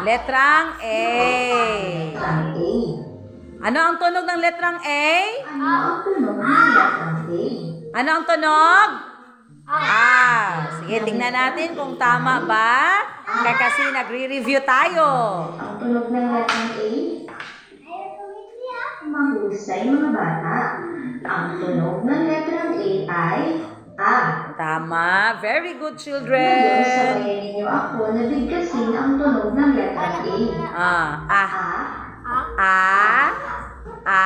Letrang A. Letrang A. Ano ang tunog ng letrang A? Ano ang tunog ng letrang A? Ano ang tunog? Sige, tingnan natin kung tama ba. Kasi nagre-review tayo. Ang tunog ng letrang A? Mahusay mga bata. Ang tunog ng letrang A ay A. Tama. Very good, Ngayon, children. sabayan ninyo ako na bigkasin ang tunog ng letrang A. A. A.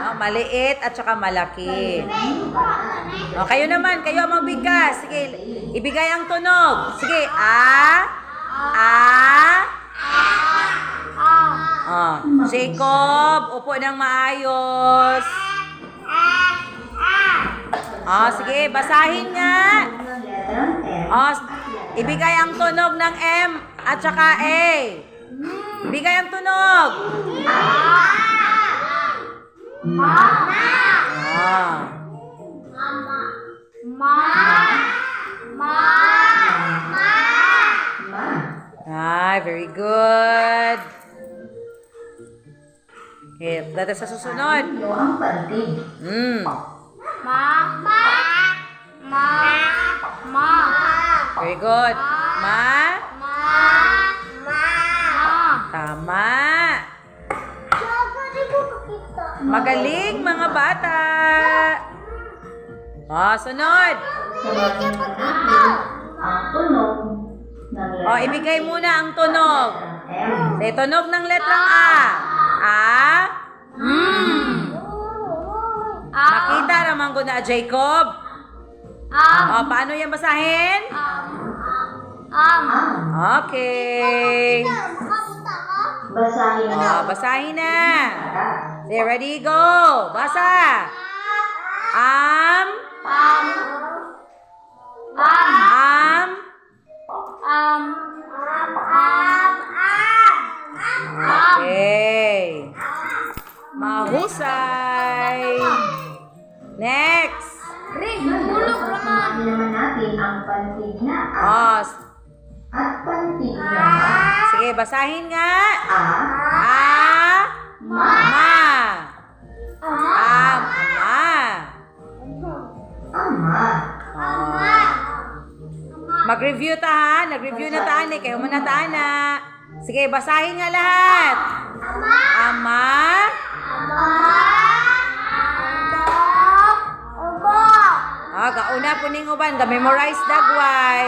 No? Maliit at saka malaki. O, kayo naman, kayo ang magbigkas. Sige, ibigay ang tunog. Sige, Jacob, upo ng maayos. Sige, basahin nga. Ng letrang M. Ibigay ang tunog ng M at saka A. Ibigay ang tunog. Ma. Very good. Okay, dito sa susunod. Ano ang pantig? Very good. Tama. Magaling mga bata. Sunod. Sabayan natin ang tunog ng letrang Ibigay muna ang tunog. M. Say, tunog ng letrang A. Makita naman ko na, Jacob. Paano yan basahin? Okay. Basahin mo. Basahin na. Say, ready, go. Basa. Am. Okay. Mahusay. Next. Sasamahin naman natin ang pantig na A at pantig na Ma. Sige, basahin nga. A. Ma. Ama. Mag-review ta ha. Nag-review na taan eh. Kayo muna taan na. Sige, basahin nga lahat. Ama. Kauna po ning uban. Ga-memorize dagway.